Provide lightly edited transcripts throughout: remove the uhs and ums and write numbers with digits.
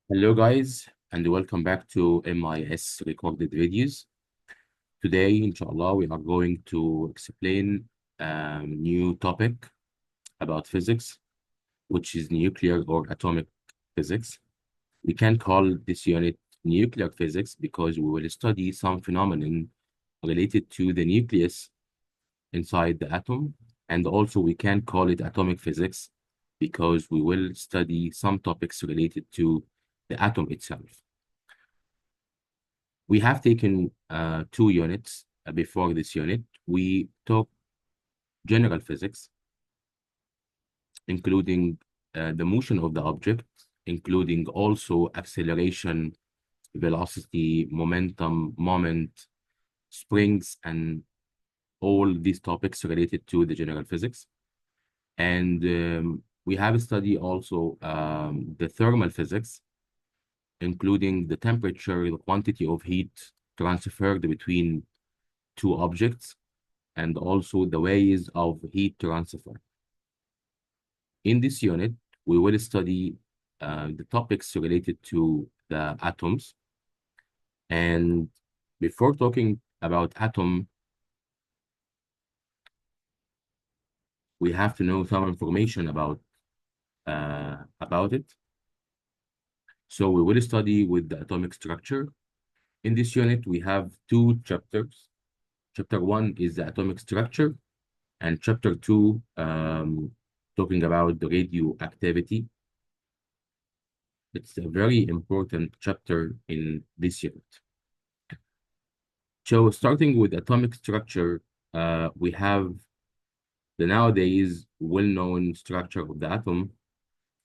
Hello, guys, and welcome back to MIS recorded videos. Today, inshallah, we are going to explain a new topic about physics, which is nuclear or atomic physics. We can call this unit nuclear physics because we will study some phenomenon related to the nucleus inside the atom, and also we can call it atomic physics because we will study some topics related to the atom itself. We have taken two units before this unit. We took general physics, including the motion of the object, including also acceleration, velocity, momentum, moment, springs, and all these topics related to the general physics. And we have studied also the thermal physics, including the temperature, the quantity of heat transferred between two objects, and also the ways of heat transfer. In this unit, we will study the topics related to the atoms. And before talking about atom, we have to know some information about it. So we will study with the atomic structure. In this unit, we have two chapters. Chapter 1 is the atomic structure, and chapter 2 talking about the radioactivity. It's a very important chapter in this unit. So starting with atomic structure, we have the nowadays well-known structure of the atom,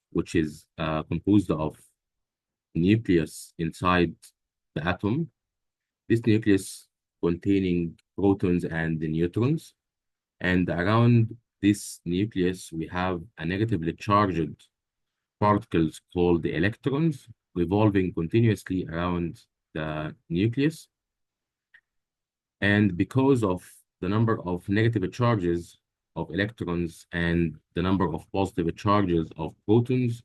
which is composed of nucleus inside the atom. This nucleus containing protons and the neutrons. And around this nucleus, we have a negatively charged particles called the electrons revolving continuously around the nucleus. And because of the number of negative charges of electrons and the number of positive charges of protons,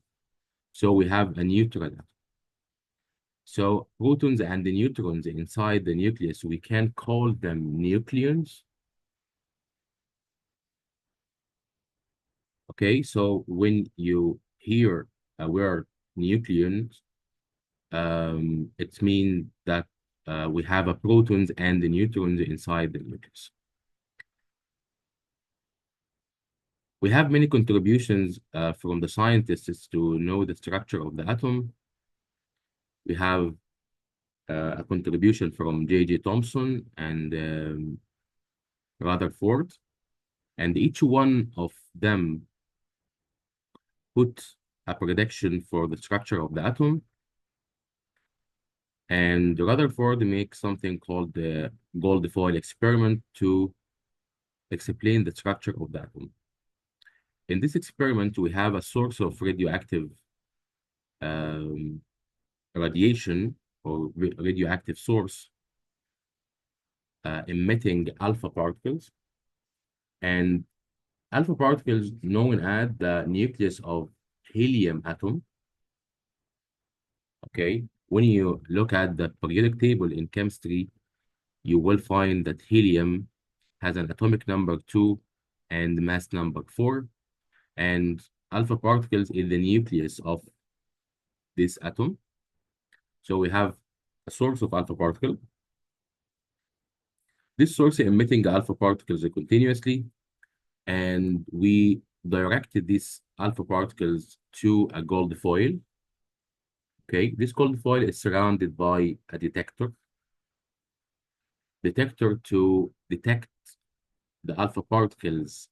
so we have a neutral atom. So protons and the neutrons inside the nucleus, we can call them nucleons. Okay, so when you hear a word nucleons, it means that we have a protons and the neutrons inside the nucleus. We have many contributions from the scientists to know the structure of the atom. We have a contribution from J.J. Thomson and Rutherford, and each one of them put a prediction for the structure of the atom. And Rutherford makes something called the gold foil experiment to explain the structure of the atom. In this experiment, we have a source of radioactive um, radiation or radioactive source emitting alpha particles. And alpha particles known as the nucleus of helium atom. Okay, when you look at the periodic table in chemistry, you will find that helium has an atomic number 2 and mass number 4, and alpha particles is the nucleus of this atom. So we have a source of alpha particle. This source emitting alpha particles continuously, and we directed these alpha particles to a gold foil. Okay, this gold foil is surrounded by a detector to detect the alpha particles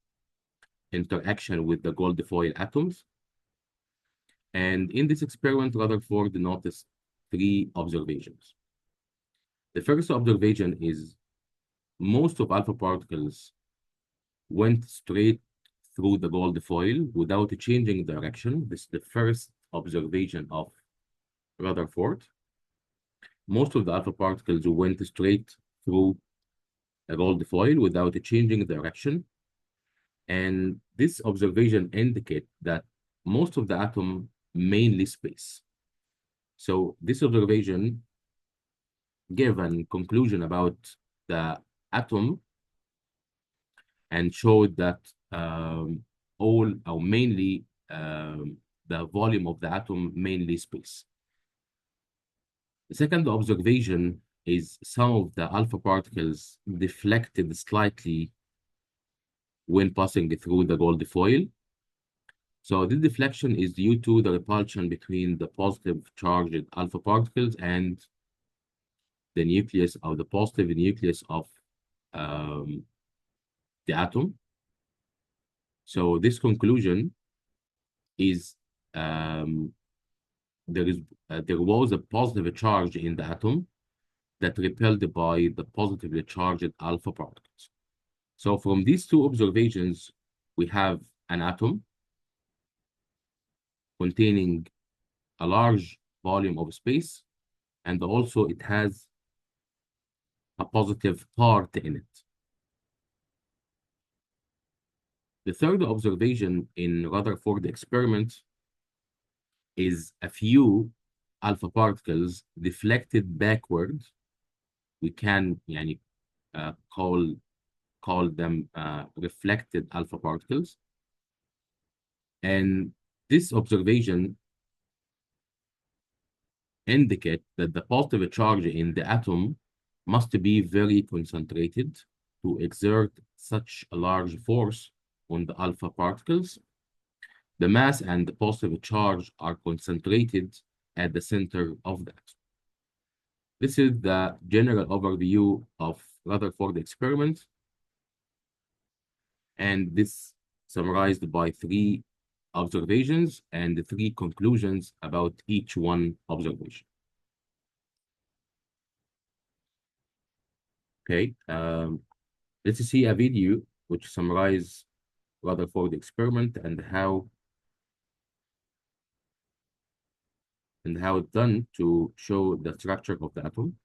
interaction with the gold foil atoms. And in this experiment, Rutherford noticed 3 observations. The first observation is most of alpha particles went straight through the gold foil without changing direction. This is the first observation of Rutherford. Most of the alpha particles went straight through a gold foil without changing direction. And this observation indicates that most of the atom mainly space. So this observation gave a conclusion about the atom and showed that all or mainly the volume of the atom, mainly space. The second observation is some of the alpha particles deflected slightly when passing through the gold foil. So this deflection is due to the repulsion between the positive charged alpha particles and the nucleus or the positive nucleus of the atom. So this conclusion is there was a positive charge in the atom that repelled by the positively charged alpha particles. So from these two observations, we have an atom containing a large volume of space, and also it has a positive part in it. The third observation in Rutherford experiment is a few alpha particles deflected backward. We can call them reflected alpha particles. And this observation indicate that the positive charge in the atom must be very concentrated to exert such a large force on the alpha particles. The mass and the positive charge are concentrated at the center of that. This is the general overview of Rutherford experiment, and this summarized by 3 observations and the 3 conclusions about each one observation. Okay, let's see a video which summarizes Rutherford experiment and how it's done to show the structure of the atom.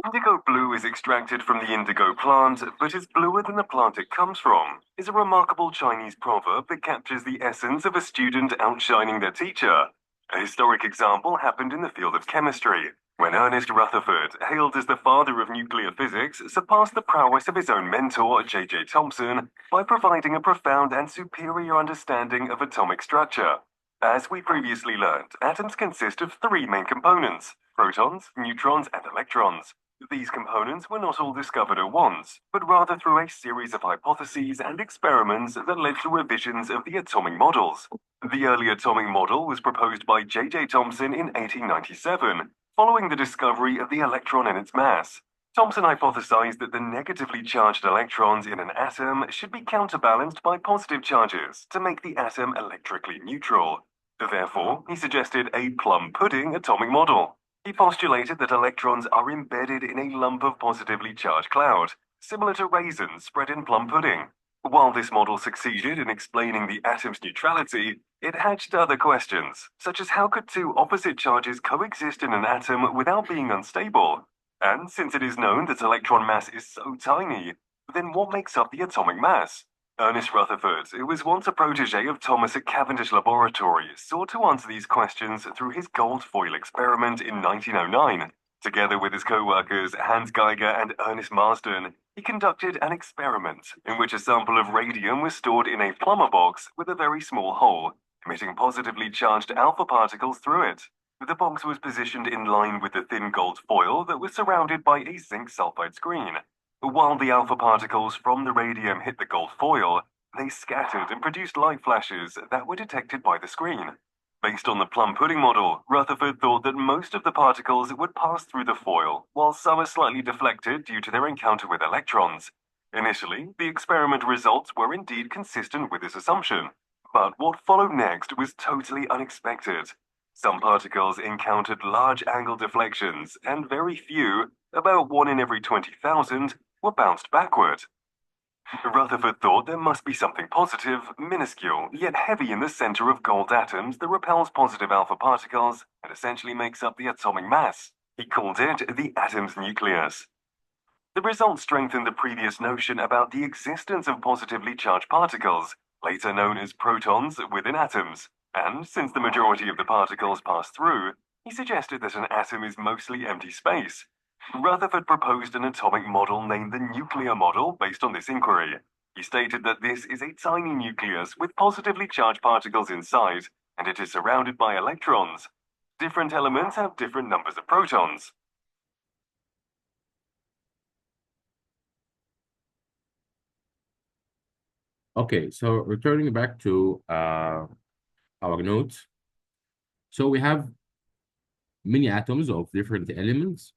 Indigo blue is extracted from the indigo plant, but is bluer than the plant it comes from, is a remarkable Chinese proverb that captures the essence of a student outshining their teacher. A historic example happened in the field of chemistry, when Ernest Rutherford, hailed as the father of nuclear physics, surpassed the prowess of his own mentor, J.J. Thomson, by providing a profound and superior understanding of atomic structure. As we previously learned, atoms consist of 3 main components: protons, neutrons, and electrons. These components were not all discovered at once, but rather through a series of hypotheses and experiments that led to revisions of the atomic models. The early atomic model was proposed by J.J. Thomson in 1897, following the discovery of the electron and its mass. Thomson hypothesized that the negatively charged electrons in an atom should be counterbalanced by positive charges to make the atom electrically neutral. Therefore, he suggested a plum pudding atomic model. He postulated that electrons are embedded in a lump of positively charged cloud, similar to raisins spread in plum pudding. While this model succeeded in explaining the atom's neutrality, it hatched other questions, such as how could 2 opposite charges coexist in an atom without being unstable? And since it is known that electron mass is so tiny, then what makes up the atomic mass? Ernest Rutherford, who was once a protege of Thomas at Cavendish Laboratory, sought to answer these questions through his gold foil experiment in 1909. Together with his co-workers Hans Geiger and Ernest Marsden, he conducted an experiment in which a sample of radium was stored in a plumber box with a very small hole, emitting positively charged alpha particles through it. The box was positioned in line with the thin gold foil that was surrounded by a zinc sulfide screen. While the alpha particles from the radium hit the gold foil, they scattered and produced light flashes that were detected by the screen. Based on the plum pudding model, Rutherford thought that most of the particles would pass through the foil, while some are slightly deflected due to their encounter with electrons. Initially, the experiment results were indeed consistent with this assumption, but what followed next was totally unexpected. Some particles encountered large angle deflections, and very few, about 1 in every 20,000, were bounced backward. Rutherford thought there must be something positive, minuscule, yet heavy in the center of gold atoms that repels positive alpha particles and essentially makes up the atomic mass. He called it the atom's nucleus. The result strengthened the previous notion about the existence of positively charged particles, later known as protons, within atoms. And since the majority of the particles pass through, he suggested that an atom is mostly empty space. Rutherford proposed an atomic model named the nuclear model based on this inquiry. He stated that this is a tiny nucleus with positively charged particles inside, and it is surrounded by electrons. Different elements have different numbers of protons. Okay, so returning back to our notes. So we have many atoms of different elements.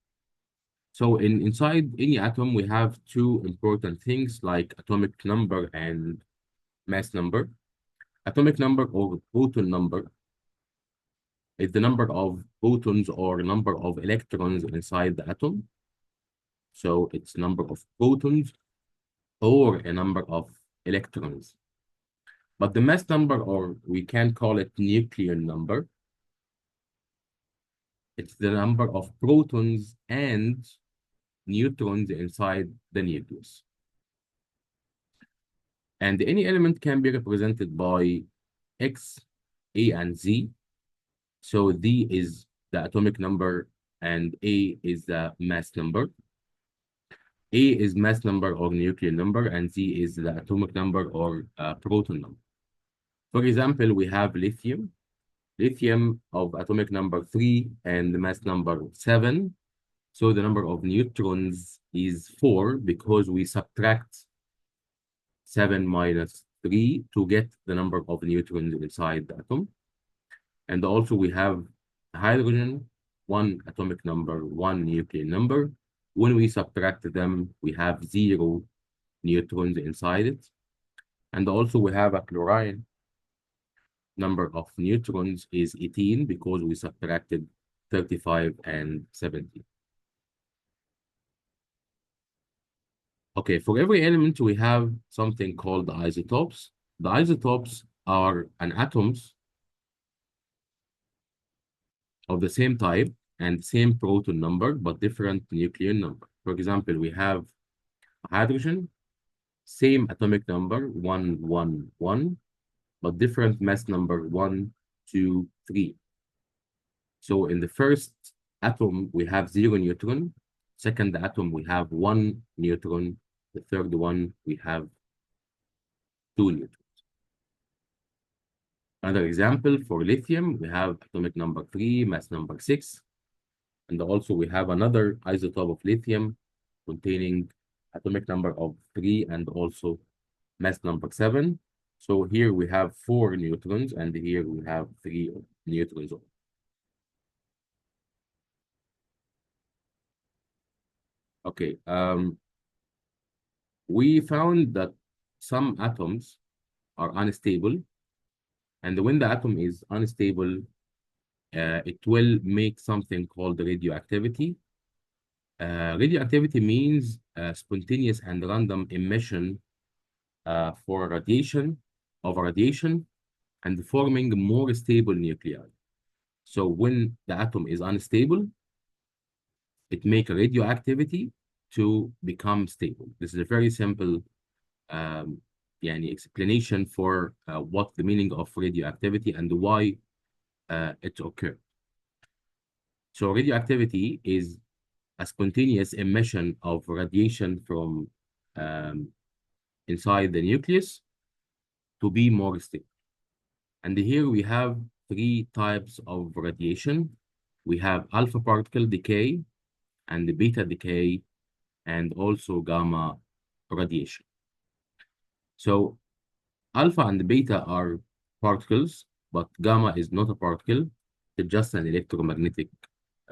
So inside any atom, we have two important things like atomic number and mass number. Atomic number or proton number is the number of protons or number of electrons inside the atom. So it's number of protons or a number of electrons. But the mass number, or we can call it nuclear number, it's the number of protons and neutrons inside the nucleus. And any element can be represented by X, A, and Z. So D is the atomic number and A is the mass number. A is mass number or nuclear number, and Z is the atomic number or proton number. For example, we have lithium. Lithium of atomic number 3 and the mass number 7. So the number of neutrons is 4 because we subtract 7 minus 3 to get the number of neutrons inside the atom. And also we have hydrogen, 1 atomic number, 1 nuclear number. When we subtract them, we have 0 neutrons inside it. And also we have a chlorine. Number of neutrons is 18 because we subtracted 35 and 70. Okay, for every element, we have something called the isotopes. The isotopes are an atoms of the same type and same proton number, but different nuclear number. For example, we have hydrogen, same atomic number, 1, 1, 1, but different mass number, 1, 2, 3. So in the first atom, we have 0 neutron. Second atom, we have 1 neutron. The third one, we have 2 neutrons. Another example for lithium, we have atomic number 3, mass number 6. And also we have another isotope of lithium containing atomic number of 3 and also mass number 7. So here we have 4 neutrons and here we have 3 neutrons. Okay, we found that some atoms are unstable, and when the atom is unstable, it will make something called radioactivity. Radioactivity means spontaneous and random emission for radiation and forming more stable nuclei. So when the atom is unstable, it makes radioactivity to become stable. This is a very simple explanation for what the meaning of radioactivity and why it occurs. So radioactivity is a spontaneous emission of radiation from inside the nucleus to be more stable. And here we have 3 types of radiation. We have alpha particle decay and the beta decay and also gamma radiation. So alpha and beta are particles, but gamma is not a particle. It's just an electromagnetic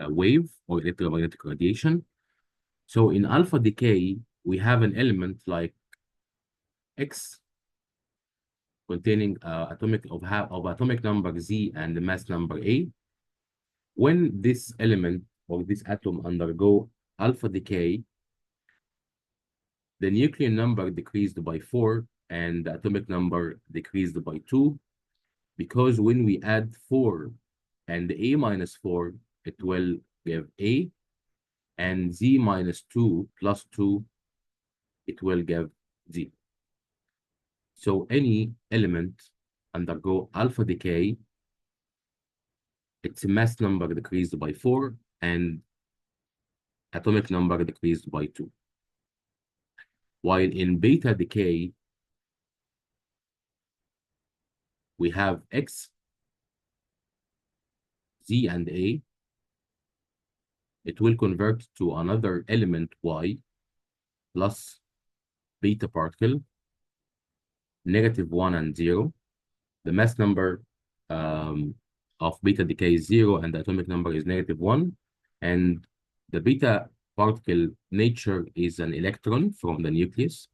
wave or electromagnetic radiation. So in alpha decay, we have an element like X containing atomic number Z and the mass number A. When this element or this atom undergo alpha decay, the nucleon number decreased by 4 and the atomic number decreased by 2, because when we add 4 and A minus 4, it will give A, and Z minus 2 plus 2, it will give Z. So any element undergo alpha decay, its mass number decreased by 4 and atomic number decreased by 2. While in beta decay, we have X, Z, and A. It will convert to another element Y plus beta particle, -1 and 0. The mass number of beta decay is 0 and the atomic number is -1. And the beta particle nature is an electron from the nucleus.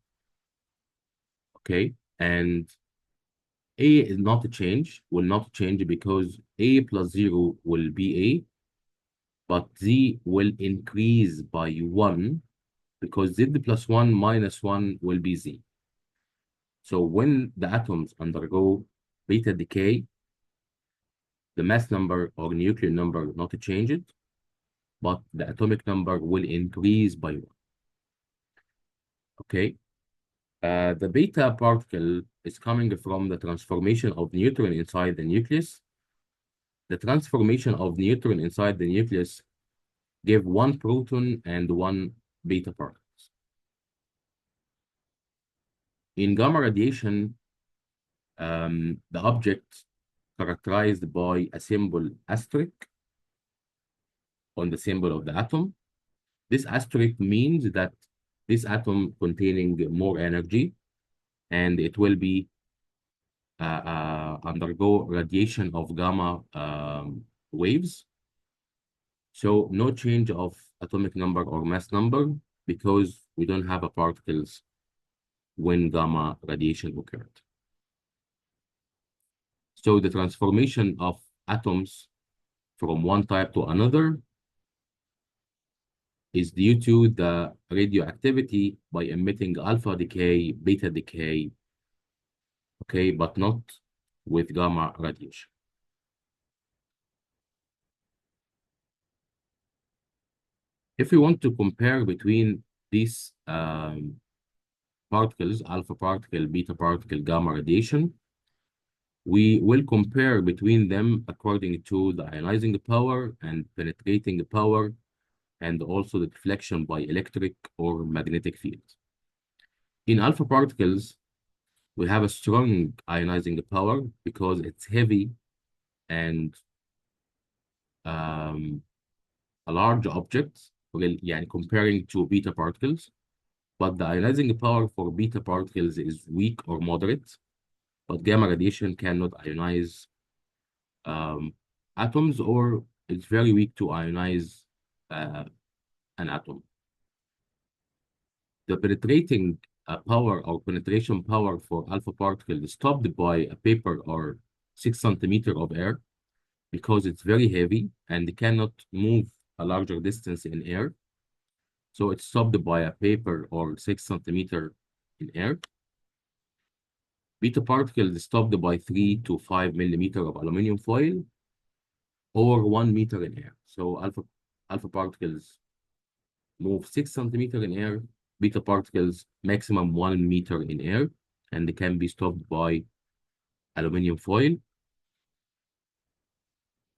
Okay, and A is not a change, will not change because A plus 0 will be A, but Z will increase by 1 because Z plus 1 minus 1 will be Z. So when the atoms undergo beta decay, the mass number or nucleon number not changed, but the atomic number will increase by 1. Okay. The beta particle is coming from the transformation of neutron inside the nucleus. The transformation of neutron inside the nucleus give 1 proton and 1 beta particle. In gamma radiation, the object characterized by a symbol asterisk on the symbol of the atom. This asterisk means that this atom containing more energy, and it will be undergo radiation of gamma waves. So no change of atomic number or mass number because we don't have particles when gamma radiation occurred. So the transformation of atoms from one type to another is due to the radioactivity by emitting alpha decay, beta decay, okay, but not with gamma radiation. If we want to compare between these particles, alpha particle, beta particle, gamma radiation, we will compare between them according to the ionizing power and penetrating power, and also the deflection by electric or magnetic field. In alpha particles, we have a strong ionizing power because it's heavy and a large object, comparing to beta particles. But the ionizing power for beta particles is weak or moderate, but gamma radiation cannot ionize atoms, or it's very weak to ionize an atom. The penetrating power or penetration power for alpha particle is stopped by a paper or 6 centimeters of air because it's very heavy and cannot move a larger distance in air. So it's stopped by a paper or 6 centimeters in air. Beta particle is stopped by 3 to 5 millimeters of aluminum foil or 1 meter in air. So alpha particles move 6 centimeters in air, beta particles maximum 1 meter in air, and they can be stopped by aluminum foil.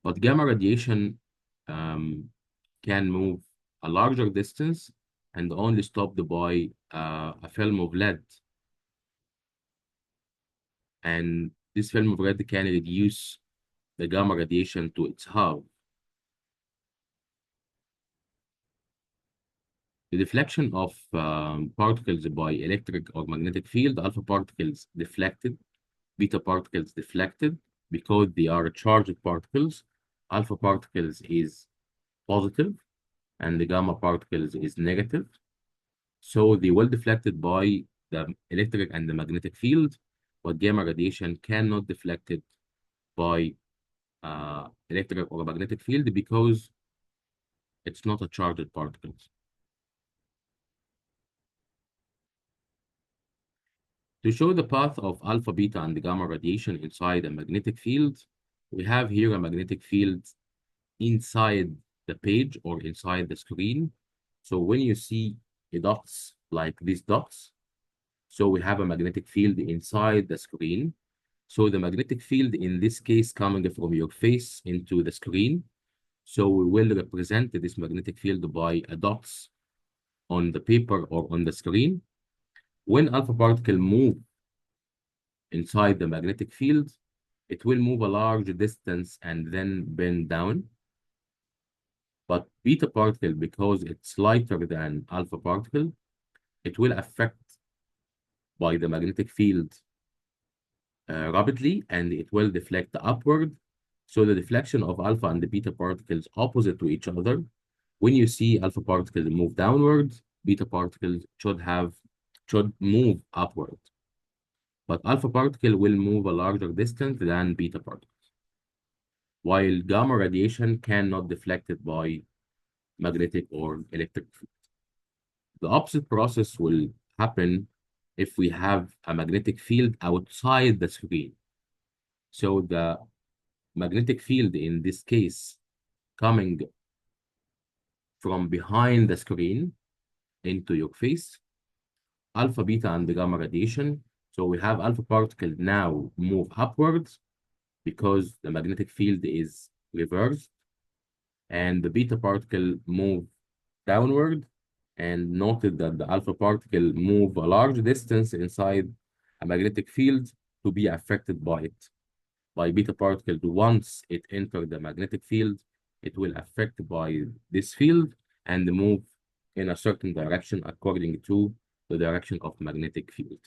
But gamma radiation can move a larger distance and only stopped by a film of lead. And this film of lead can reduce the gamma radiation to its half. The deflection of particles by electric or magnetic field, alpha particles deflected, beta particles deflected because they are charged particles. Alpha particles is positive and the gamma particles is negative. So they will deflected by the electric and the magnetic field, but gamma radiation cannot deflected by electric or magnetic field because it's not a charged particles. To show the path of alpha, beta, and gamma radiation inside a magnetic field, we have here a magnetic field inside the page or inside the screen. So when you see dots like these dots, so we have a magnetic field inside the screen. So the magnetic field in this case coming from your face into the screen. So we will represent this magnetic field by dots on the paper or on the screen. When alpha particle move inside the magnetic field, it will move a large distance and then bend down. But beta particle, because it's lighter than alpha particle, it will affect by the magnetic field rapidly, and it will deflect upward. So the deflection of alpha and the beta particles opposite to each other. When you see alpha particles move downward, beta particles should move upward. But alpha particle will move a larger distance than beta particles, while gamma radiation cannot deflect it by magnetic or electric field. The opposite process will happen if we have a magnetic field outside the screen. So the magnetic field in this case coming from behind the screen into your face, alpha, beta, and gamma radiation. So we have alpha particle now move upwards because the magnetic field is reversed, and the beta particle move downward, and noted that the alpha particle move a large distance inside a magnetic field to be affected by it. By beta particle, once it enters the magnetic field, it will affect by this field and move in a certain direction according to the direction of magnetic field.